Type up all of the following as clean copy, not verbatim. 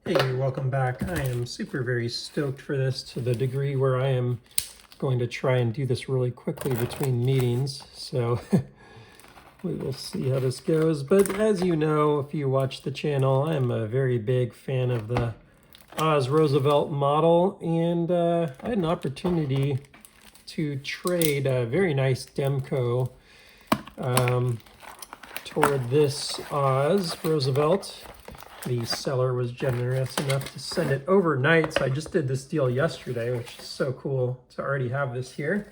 Hey, welcome back. I am very stoked for this, to the degree where I am going to try and do this really quickly between meetings. So we will see how this goes. But as you know, if you watch the channel, I am a very big fan of the Roosevelt model, and I had an opportunity to trade a very nice Demco toward this Roosevelt. The seller was generous enough to send it overnight, so I just did this deal yesterday, which is so cool to already have this here.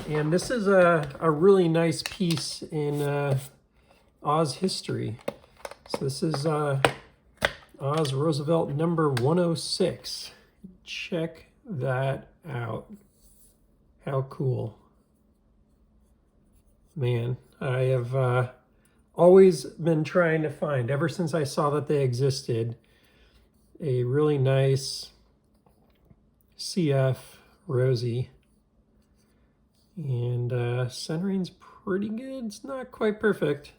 And this is a really nice piece in Oz history. So this is Oz Roosevelt number 106. Check that out. How cool. Man, I have always been trying to find, ever since I saw that they existed, a really nice CF Rosie. And centering's pretty good. It's not quite perfect,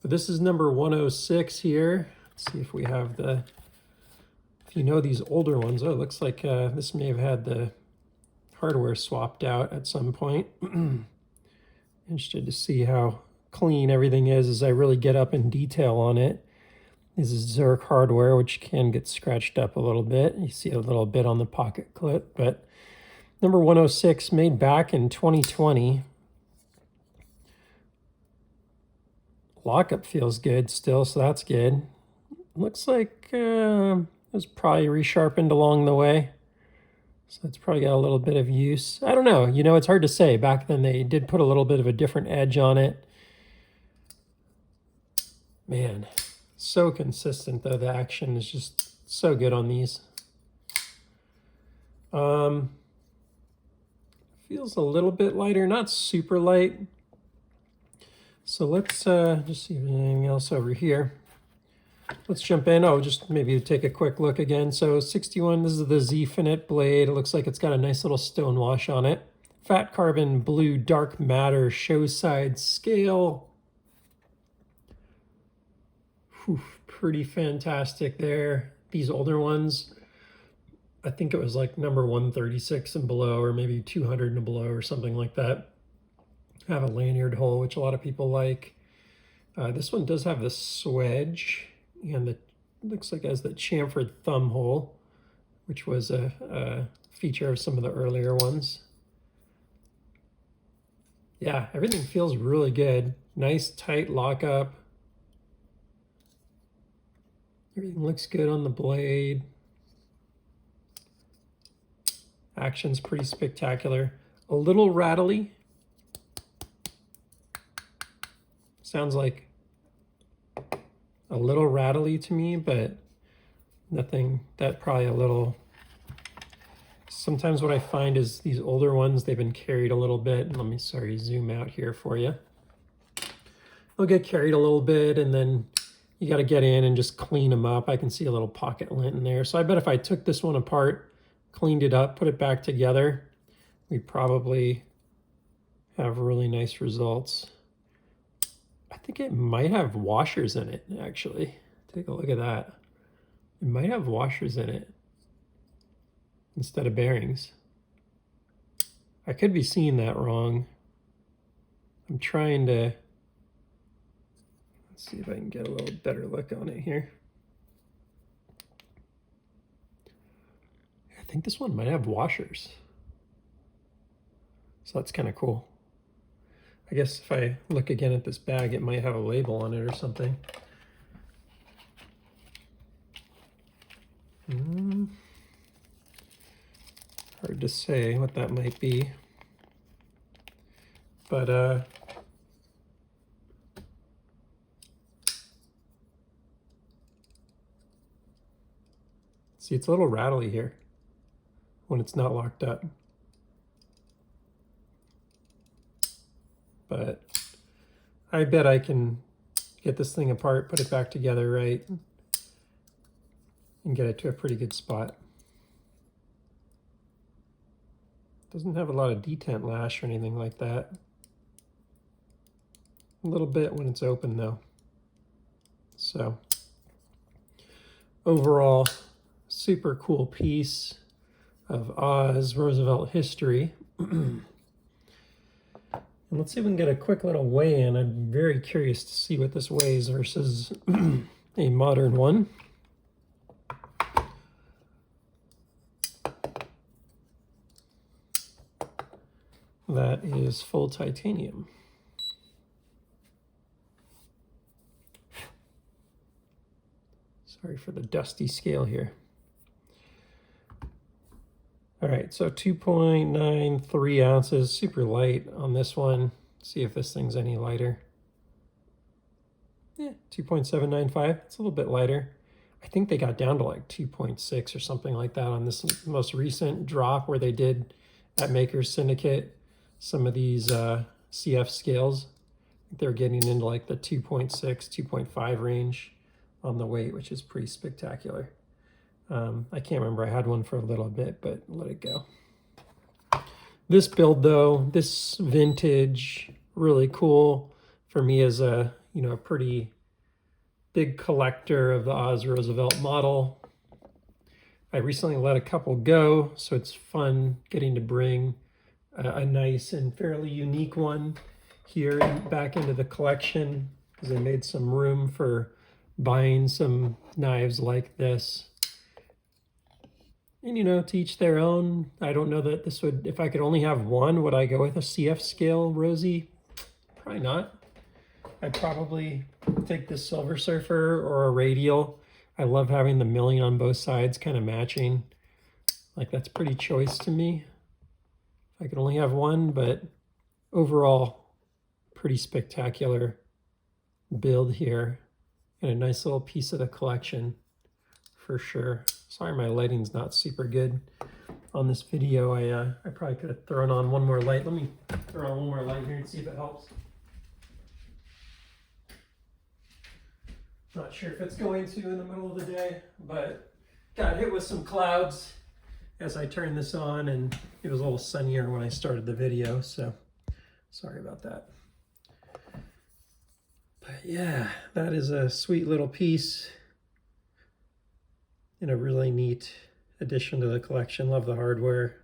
but this is number 106 here. Let's see if we have the, if you know these older ones. Oh, it looks like this may have had the hardware swapped out at some point. Interested to see how clean everything is as I really get up in detail on it. This is Zurich hardware, which can get scratched up a little bit. You see a little bit on the pocket clip, but number 106, made back in 2020. Lockup feels good still, so that's good. Looks like it was probably resharpened along the way. So it's probably got a little bit of use. I don't know, you know, it's hard to say. Back then they did put a little bit of a different edge on it. Man, so consistent though. The action is just so good on these. Feels a little bit lighter, not super light. So let's just see if there's anything else over here. Let's jump in. Oh, just maybe take a quick look again. So 61, this is the Z-Finite blade. It looks like it's got a nice little stone wash on it. Fat carbon blue dark matter show side scale. Whew, pretty fantastic there. These older ones, I think it was like number 136 and below, or maybe 200 and below, or something like that. Have a lanyard hole, which a lot of people like. This one does have the swedge, and the looks like it has the chamfered thumb hole, which was a feature of some of the earlier ones. Yeah, everything feels really good. Nice tight lockup. Everything looks good on the blade. Action's pretty spectacular. A little rattly. Sounds like a little rattly to me, but nothing that probably a little. Sometimes what I find is these older ones, they've been carried a little bit. Let me, zoom out here for you. They'll get carried a little bit, and then you got to get in and just clean them up. I can see a little pocket lint in there. So I bet if I took this one apart, cleaned it up, put it back together, we'd probably have really nice results. I think it might have washers in it, actually. Take a look at that. It might have washers in it instead of bearings. I could be seeing that wrong. I'm trying to, let's see if I can get a little better look on it here. I think this one might have washers. So that's kind of cool. I guess if I look again at this bag, it might have a label on it or something. Hard to say what that might be. But see, it's a little rattly here when it's not locked up. But I bet I can get this thing apart, put it back together right, and get it to a pretty good spot. Doesn't have a lot of detent lash or anything like that. A little bit when it's open though. So overall, super cool piece of Oz Roosevelt history. And let's see if we can get a quick little weigh-in. I'm very curious to see what this weighs versus a modern one. That is full titanium. Sorry for the dusty scale here. All right, so 2.93 ounces, super light on this one. See if this thing's any lighter. Yeah, 2.795, it's a little bit lighter. I think they got down to like 2.6 or something like that on this most recent drop where they did at Makers Syndicate some of these CF scales. They're getting into like the 2.6, 2.5 range on the weight, which is pretty spectacular. I can't remember, I had one for a little bit, but let it go. This build though, this vintage, really cool for me as a, you know, a pretty big collector of the Oz Roosevelt model. I recently let a couple go, so it's fun getting to bring a nice and fairly unique one here back into the collection, because I made some room for buying some knives like this. And, you know, to each their own. I don't know that this would, if I could only have one, would I go with a CF scale Rosie? Probably not. I'd probably take this Silver Surfer or a radial. I love having the milling on both sides kind of matching. Like, that's pretty choice to me. If I could only have one, but overall, pretty spectacular build here. And a nice little piece of the collection for sure. Sorry, my lighting's not super good on this video. I probably could have thrown on one more light. Let me throw on one more light here and see if it helps. Not sure if it's going to in the middle of the day, but got hit with some clouds as I turned this on, and it was a little sunnier when I started the video, so sorry about that. But yeah, that is a sweet little piece and a really neat addition to the collection. Love the hardware.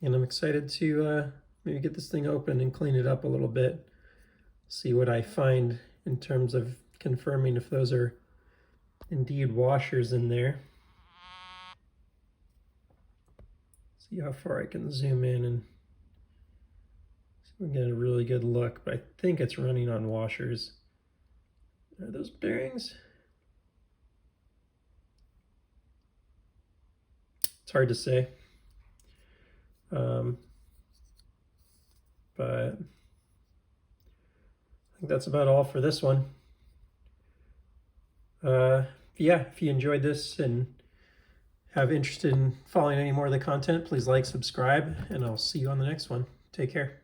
And I'm excited to maybe get this thing open and clean it up a little bit. See what I find in terms of confirming if those are indeed washers in there. See how far I can zoom in and see if we can get a really good look, but I think it's running on washers. Are those bearings? It's hard to say. But I think that's about all for this one. Yeah, if you enjoyed this and have interested in following any more of the content, please like, subscribe, and I'll see you on the next one. Take care.